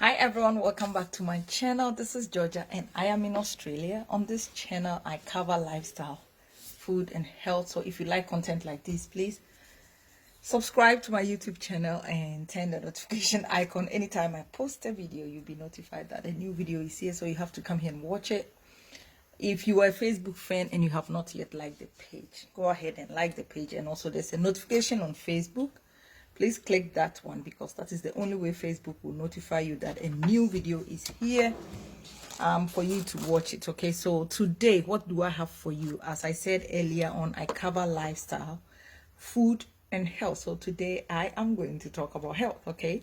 Hi everyone, welcome back to my channel. This is Georgia and I am in Australia. On this channel I cover lifestyle, food and health. So if you like content like this, please subscribe to my YouTube channel and turn the notification icon. Anytime I post a video, you'll be notified that a new video is here, so you have to come here and watch it. If you are a Facebook fan and you have not yet liked the page, go ahead and like the page. And also there's a notification on Facebook. Please click that one because that is the only way Facebook will notify you that a new video is here for you to watch it. Okay, so today what do I have for you? As I said earlier on, I cover lifestyle, food and health. So today I am going to talk about health. Okay,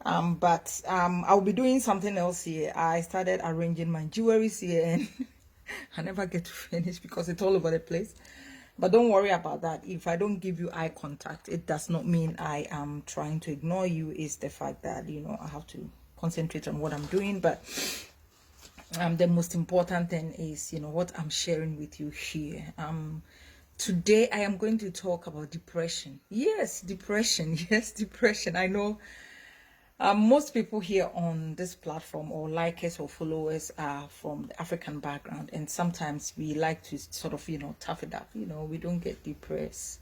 but I'll be doing something else here. I started arranging my jewelry here and I never get to finish because it's all over the place. But don't worry about that. If I don't give you eye contact, it does not mean I am trying to ignore you. It's the fact that, you know, I have to concentrate on what I'm doing. But the most important thing is, you know, what I'm sharing with you here. Today I am going to talk about depression. Yes, depression. Yes, depression. I know most people here on this platform or likers or followers are from the African background, and sometimes we like to sort of, you know, tough it up. You know, we don't get depressed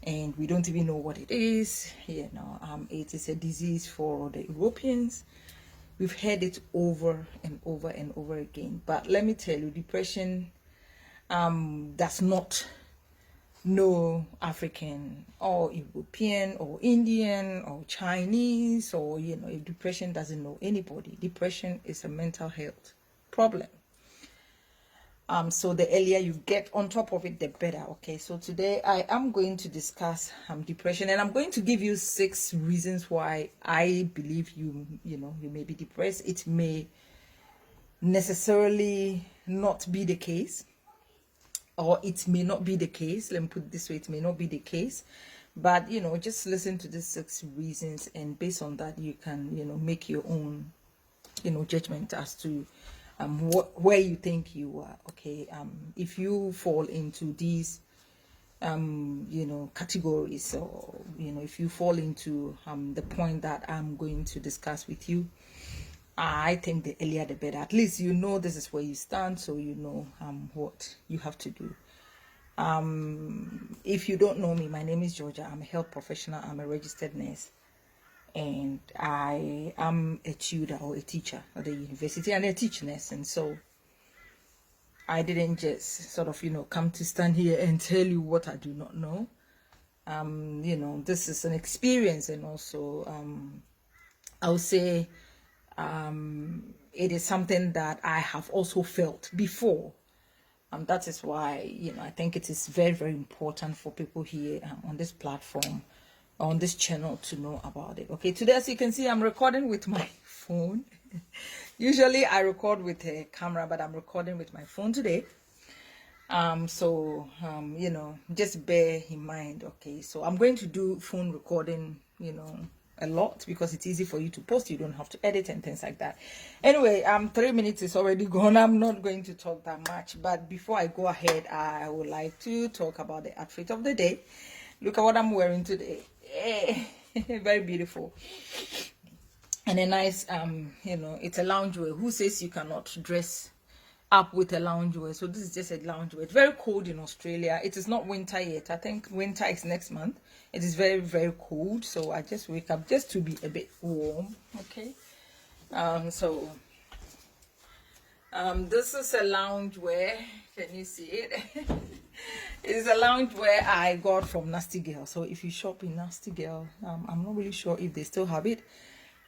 and we don't even know what it is. You know, it is a disease for the Europeans. We've heard it over and over and over again. But let me tell you, depression does not no African or European or Indian or Chinese, or, you know, if depression doesn't know anybody. Depression is a mental health problem. So the earlier you get on top of it, the better. Okay, so today I am going to discuss depression, and I'm going to give you 6 reasons why I believe you may be depressed. It may necessarily not be the case, or it may not be the case. Let me put it this way, it may not be the case, but, you know, just listen to the 6 reasons, and based on that you can, you know, make your own, you know, judgment as to where you think you are. Okay, if you fall into these you know, categories, or, you know, if you fall into the point that I'm going to discuss with you, I think the earlier the better. At least you know this is where you stand, so you know what you have to do. If you don't know me, my name is Georgia. I'm a health professional. I'm a registered nurse, and I am a tutor or a teacher at the university, and I teach nurse. And so I didn't just sort of, you know, come to stand here and tell you what I do not know. You know, this is an experience, and also I would say it is something that I have also felt before. That is why, you know, I think it is very, very important for people here on this platform, on this channel, to know about it. Okay, today, as you can see, I'm recording with my phone. Usually I record with a camera, but I'm recording with my phone today. You know, just bear in mind. Okay, so I'm going to do phone recording, you know, a lot, because it's easy for you to post. You don't have to edit and things like that. Anyway, 3 minutes is already gone. I'm not going to talk that much, but before I go ahead, I would like to talk about the outfit of the day. Look at what I'm wearing today. Very beautiful, and a nice you know, it's a loungewear. Who says you cannot dress up with a loungewear? So this is just a loungewear. It's very cold in Australia. It is not winter yet. I think winter is next month. It is very, very cold, so I just wake up just to be a bit warm. Okay, this is a loungewear. Can you see it? It's a loungewear I got from Nasty Girl. So if you shop in Nasty Girl, I'm not really sure if they still have it.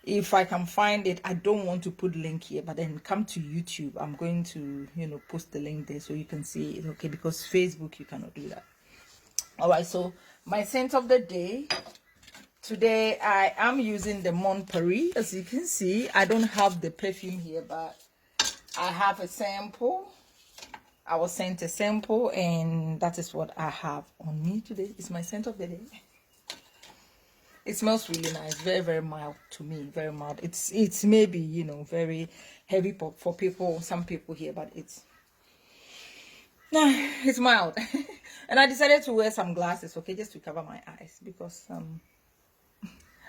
If I can find it, I don't want to put link here, but then come to YouTube. I'm going to, you know, post the link there so you can see it. Okay, because Facebook you cannot do that. All right, so my scent of the day today, I am using the Mon Paris. As you can see, I don't have the perfume here, but I have a sample. I was sent a sample, and that is what I have on me today. It's my scent of the day. It smells really nice, very, very mild to me, very mild. It's maybe, you know, very heavy for people, some people here, but it's mild. And I decided to wear some glasses, okay, just to cover my eyes, because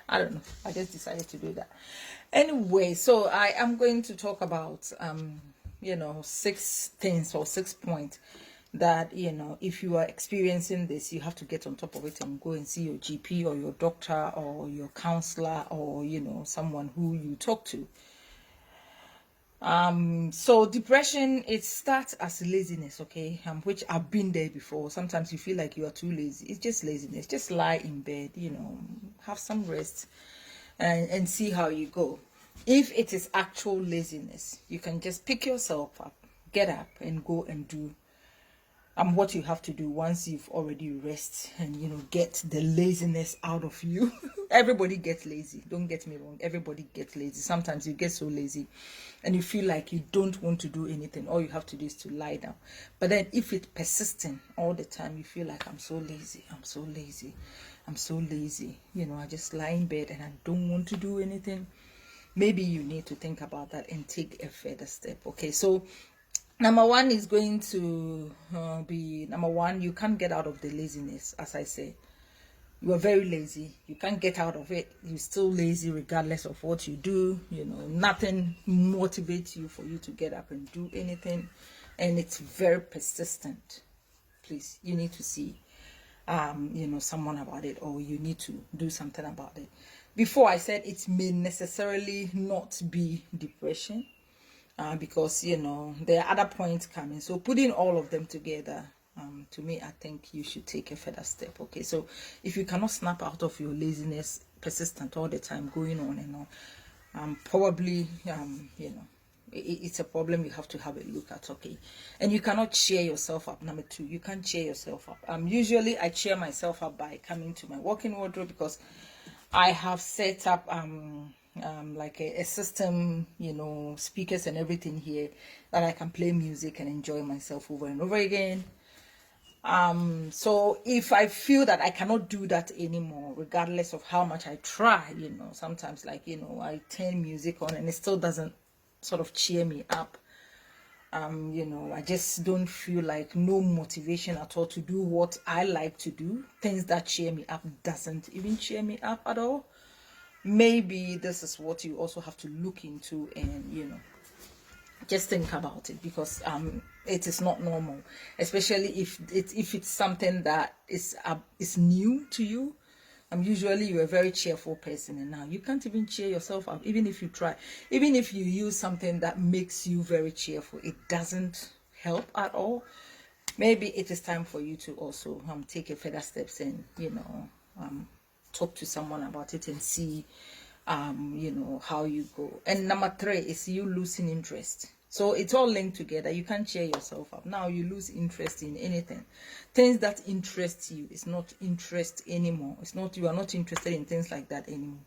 I don't know. I just decided to do that. Anyway, so I am going to talk about 6 things or 6 points that if you are experiencing this, you have to get on top of it and go and see your GP or your doctor or your counselor or someone who you talk to. So depression, it starts as laziness, okay, which I've been there before. Sometimes you feel like you are too lazy. It's just laziness. Just lie in bed, have some rest and see how you go. If it is actual laziness, you can just pick yourself up, get up and go and do what you have to do once you've already rest and get the laziness out of you. Everybody gets lazy, don't get me wrong, everybody gets lazy. Sometimes you get so lazy and you feel like you don't want to do anything. All you have to do is to lie down. But then if it's persistent all the time, you feel like I'm so lazy, I'm so lazy, I'm so lazy, I just lie in bed and I don't want to do anything. Maybe you need to think about that and take a further step. Okay, so number one is going to be number one. You can't get out of the laziness. As I say, you are very lazy. You can't get out of it. You're still lazy regardless of what you do. Nothing motivates you for you to get up and do anything, and it's very persistent. Please, you need to see someone about it, or you need to do something about it. Before I said it may necessarily not be depression. Because there are other points coming. So putting all of them together, to me, I think you should take a further step. Okay, so if you cannot snap out of your laziness, persistent all the time, going on and on, probably it's a problem you have to have a look at. Okay, and you cannot cheer yourself up. Number two, you can't cheer yourself up. Usually I cheer myself up by coming to my walk-in wardrobe, because I have set up like a system, speakers and everything here, that I can play music and enjoy myself over and over again. So if I feel that I cannot do that anymore, regardless of how much I try, sometimes I turn music on and it still doesn't sort of cheer me up. I just don't feel like, no motivation at all to do what I like to do. Things that cheer me up doesn't even cheer me up at all. Maybe this is what you also have to look into and just think about it, because it is not normal, especially if it's something that is new to you. Usually you're a very cheerful person, and now you can't even cheer yourself up. Even if you try, even if you use something that makes you very cheerful, it doesn't help at all. Maybe it is time for you to also take a further steps and talk to someone about it and see how you go. And number three is you losing interest. So it's all linked together. You can't cheer yourself up. Now you lose interest in anything. Things that interest you, it's not interest anymore. It's not, you are not interested in things like that anymore.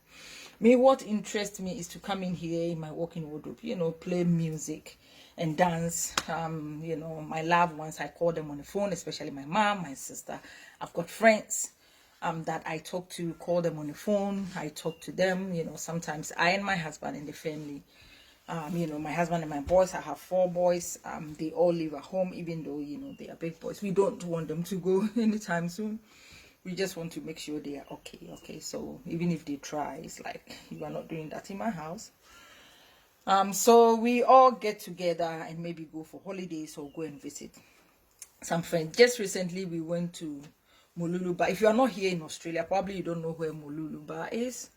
Me, what interests me is to come in here in my walk-in wardrobe, play music and dance. My loved ones, I call them on the phone, especially my mom, my sister. I've got friends that I talk to, call them on the phone. I talk to them. Sometimes I and my husband and the family. My husband and my boys, I have 4 boys. They all live at home, even though they are big boys. We don't want them to go anytime soon. We just want to make sure they are okay. So even if they try, it's like, you are not doing that in my house. So we all get together and maybe go for holidays or go and visit some friends. Just recently we went to Moluluba. If you are not here in Australia, probably you don't know where Moluluba is.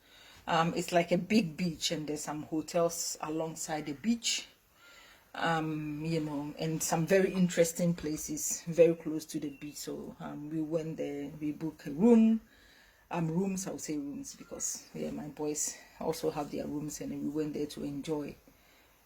It's like a big beach, and there's some hotels alongside the beach. And some very interesting places very close to the beach. So we went there, we booked a room. Rooms, I would say rooms, because my boys also have their rooms, and we went there to enjoy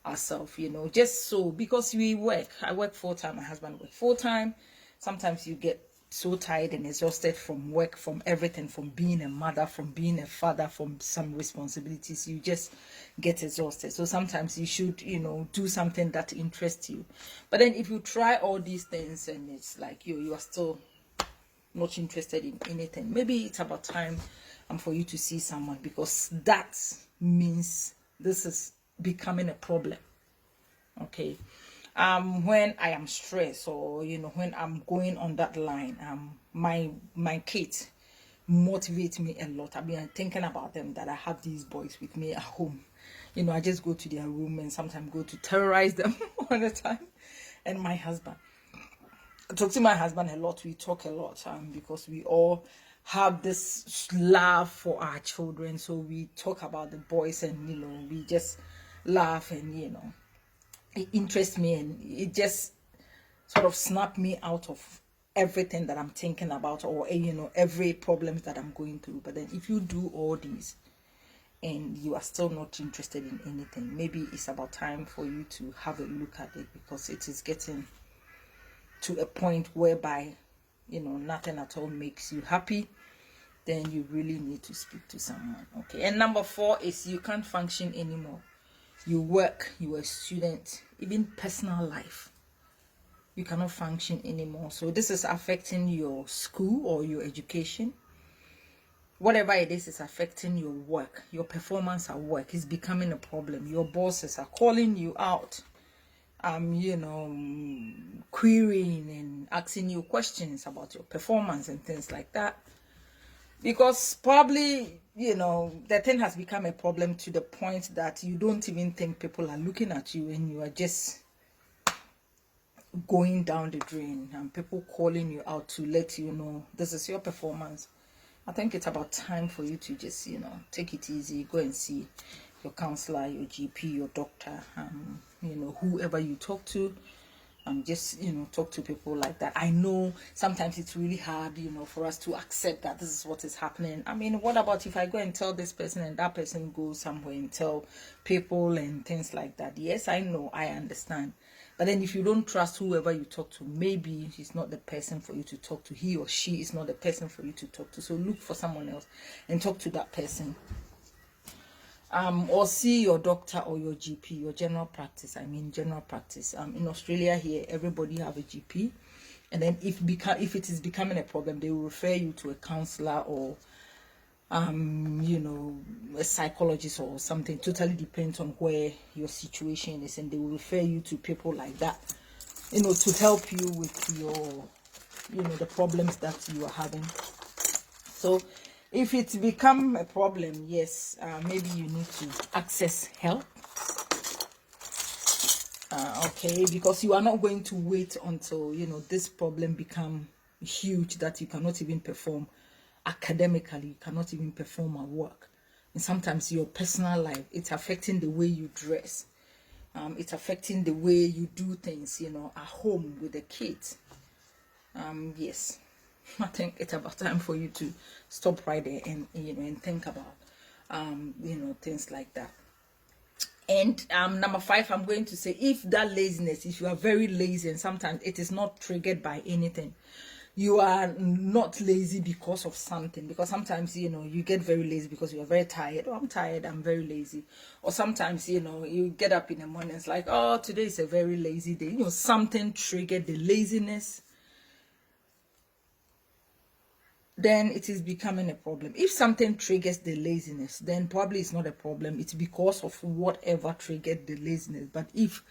ourselves, just so, because I work full-time, my husband works full-time. Sometimes you get so tired and exhausted from work, from everything, from being a mother, from being a father, from some responsibilities, you just get exhausted. So sometimes you should do something that interests you. But then if you try all these things and it's like you are still not interested in anything, maybe it's about time for you to see someone, because that means this is becoming a problem. Okay. When I am stressed, or when I'm going on that line, my kids motivate me a lot. I've been thinking about them, that I have these boys with me at home. I just go to their room and sometimes go to terrorize them all the time. And my husband, I talk to my husband a lot. We talk a lot because we all have this love for our children. So we talk about the boys, and we just laugh, and it interests me, and it just sort of snap me out of everything that I'm thinking about, or every problem that I'm going through. But then if you do all these and you are still not interested in anything, maybe it's about time for you to have a look at it, because it is getting to a point whereby nothing at all makes you happy. Then you really need to speak to someone. Okay. And number 4 is you can't function anymore. You work, you are a student, even personal life, you cannot function anymore. So this is affecting your school or your education. Whatever it is affecting your work, your performance at work is becoming a problem. Your bosses are calling you out, querying and asking you questions about your performance and things like that. Because probably, the thing has become a problem to the point that you don't even think people are looking at you, and you are just going down the drain, and people calling you out to let you know this is your performance. I think it's about time for you to just, take it easy, go and see your counselor, your GP, your doctor, whoever you talk to. Just talk to people like that. I know sometimes it's really hard for us to accept that this is what is happening. I mean, what about if I go and tell this person and that person goes somewhere and tell people and things like that? Yes, I know, I understand. But then if you don't trust whoever you talk to, maybe he's not the person for you to talk to. He or she is not the person for you to talk to. So look for someone else and talk to that person. Or see your doctor or your GP, your general practice. I mean, general practice. In Australia here, everybody have a GP, and then if it is becoming a problem, they will refer you to a counselor or a psychologist or something. Totally depends on where your situation is, and they will refer you to people like that, to help you with your, the problems that you are having. So if it's become a problem, yes, maybe you need to access help. Okay, because you are not going to wait until, this problem become huge that you cannot even perform academically, you cannot even perform at work. And sometimes your personal life, it's affecting the way you dress. It's affecting the way you do things, at home with the kids. Yes. I think it's about time for you to stop right there and and think about things like that. And number 5, I'm going to say, if that laziness, if you are very lazy and sometimes it is not triggered by anything, you are not lazy because of something. Because sometimes you get very lazy because you are very tired. Oh, I'm tired, I'm very lazy. Or sometimes you get up in the morning, it's like, oh, today is a very lazy day. Something triggered the laziness, then it is becoming a problem. If something triggers the laziness, then probably it's not a problem. It's because of whatever triggered the laziness. But if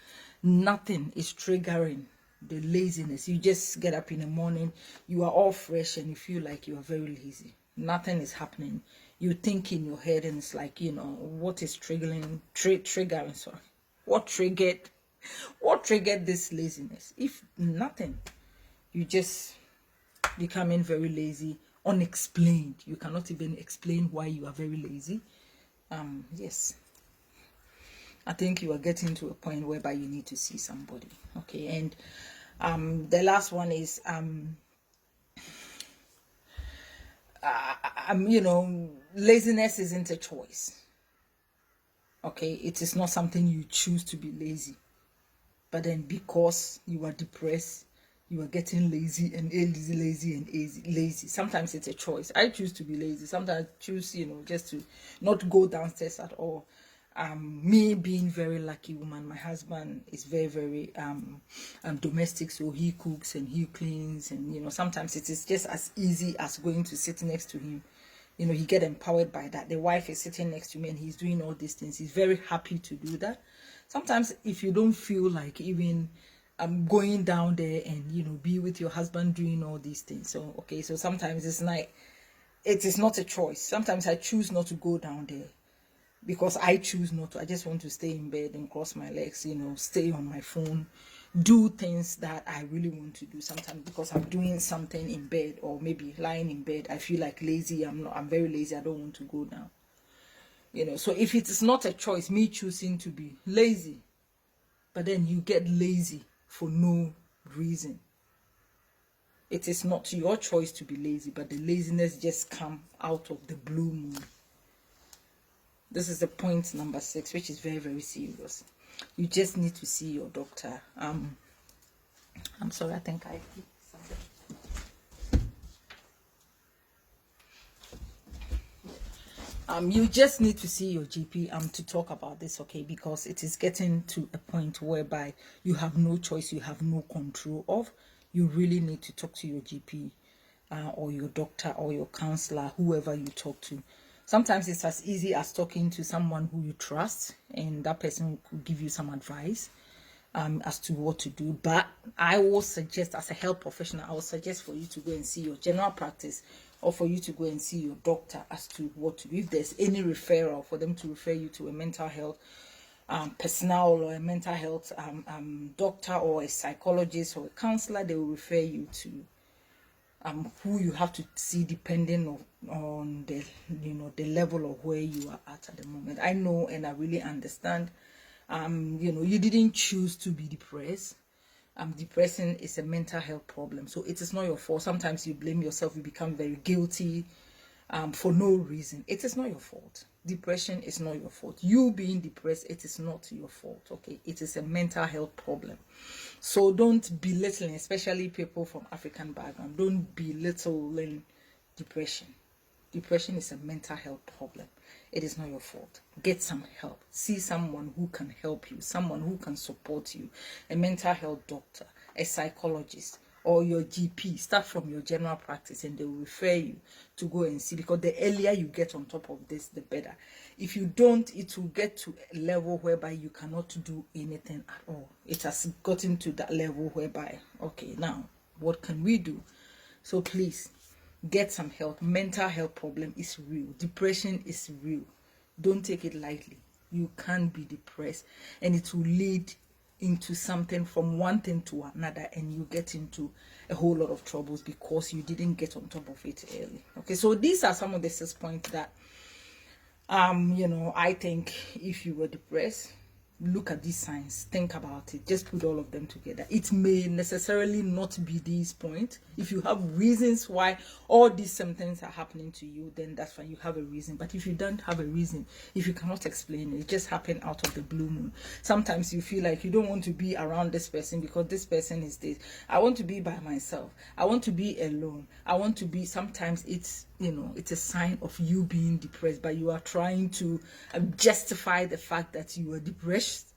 nothing is triggering the laziness, you just get up in the morning, you are all fresh and you feel like you are very lazy, nothing is happening, you think in your head and it's like, what is triggering, sorry, what triggered this laziness? If nothing, you just becoming very lazy, unexplained. You cannot even explain why you are very lazy. Yes, I think you are getting to a point whereby you need to see somebody. Okay, and the last one is laziness isn't a choice. Okay, it is not something you choose to be lazy, but then because you are depressed, you are getting lazy and lazy. Sometimes it's a choice. I choose to be lazy. Sometimes I choose, just to not go downstairs at all. Me being very lucky woman, my husband is very, very domestic, so he cooks and he cleans, and sometimes it is just as easy as going to sit next to him. He get empowered by that. The wife is sitting next to me and he's doing all these things. He's very happy to do that. Sometimes if you don't feel like even going down there and be with your husband doing all these things, so sometimes it's like it is not a choice. Sometimes I choose not to go down there because I choose not to. I just want to stay in bed and cross my legs, stay on my phone, do things that I really want to do. Sometimes because I'm doing something in bed, or maybe lying in bed, I feel like lazy. I'm very lazy. I don't want to go down. So if it is not a choice, me choosing to be lazy, but then you get lazy for no reason. It is not your choice to be lazy, but the laziness just come out of the blue moon. This is the point number 6, which is very, very serious. You just need to see your doctor. I'm sorry, I think I did something. You just need to see your GP to talk about this, okay? Because it is getting to a point whereby you have no choice, you have no control of. You really need to talk to your GP or your doctor or your counselor, whoever you talk to. Sometimes it's as easy as talking to someone who you trust, and that person could give you some advice as to what to do. But I will suggest, as a health professional, I will suggest for you to go and see your general practice, or for you to go and see your doctor as to what to do. If there's any referral, for them to refer you to a mental health personnel or a mental health doctor or a psychologist or a counselor, they will refer you to who you have to see depending on the the level of where you are at the moment. I know, and I really understand. You didn't choose to be depressed. Depression is a mental health problem, so it is not your fault. Sometimes you blame yourself, you become very guilty for no reason. It is not your fault. Depression is not your fault. You being depressed, it is not your fault, okay? It is a mental health problem. So don't belittling, especially people from African background, don't belittling depression. Depression is a mental health problem. It is not your fault. Get some help. See someone who can help you, someone who can support you, a mental health doctor, a psychologist, or your GP. Start from your general practice, and they will refer you to go and see, because the earlier you get on top of this, the better. If you don't, it will get to a level whereby you cannot do anything at all. It has gotten to that level whereby, okay, now what can we do? So please get some help. Mental health problem is real. Depression is real. Don't take it lightly. You can't be depressed, and it will lead into something, from one thing to another, and you get into a whole lot of troubles because you didn't get on top of it early. Okay, so these are some of the 6 points that I think if you were depressed, look at these signs, think about it, just put all of them together. It may necessarily not be these points. If you have reasons why all these symptoms are happening to you, then that's fine, you have a reason. But if you don't have a reason, if you cannot explain it, it just happened out of the blue moon. Sometimes you feel like you don't want to be around this person because this person is this. I want to be by myself, I want to be alone, I want to be. Sometimes it's it's a sign of you being depressed, but you are trying to justify the fact that you are depressed.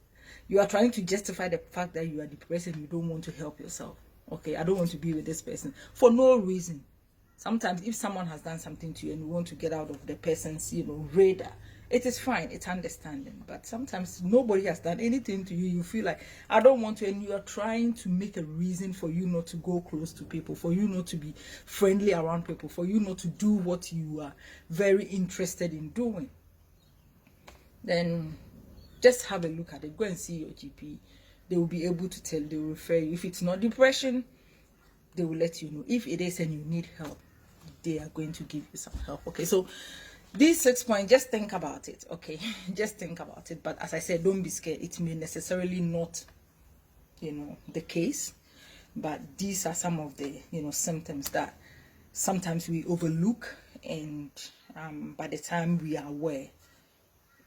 You are trying to justify the fact that you are depressed, and you don't want to help yourself. Okay, I don't want to be with this person for no reason. Sometimes if someone has done something to you and you want to get out of the person's radar, it is fine, it's understanding. But sometimes nobody has done anything to you, you feel like I don't want to, and you are trying to make a reason for you not to go close to people, for you not to be friendly around people, for you not to do what you are very interested in doing. Then just have a look at it. Go and see your GP. They will be able to tell, they will refer you. If it's not depression, they will let you know. If it is and you need help, they are going to give you some help. Okay, so these 6 points, just think about it. Okay, just think about it. But as I said, don't be scared. It may necessarily not the case, but these are some of the symptoms that sometimes we overlook, and by the time we are aware,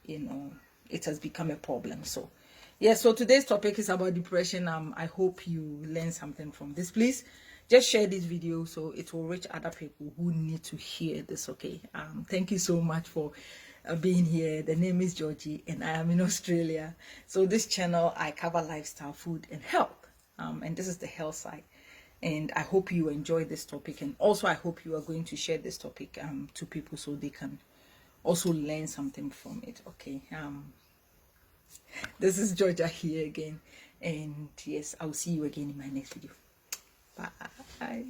it has become a problem. So yeah, so today's topic is about depression. I hope you learn something from this. Please just share this video so it will reach other people who need to hear this. Okay, thank you so much for being here. The name is Georgie, and I am in Australia. So this channel, I cover lifestyle, food, and health, and this is the health side. And I hope you enjoy this topic, and also I hope you are going to share this topic to people so they can also learn something from it. Okay, this is Georgia here again, and yes, I'll see you again in my next video. Bye.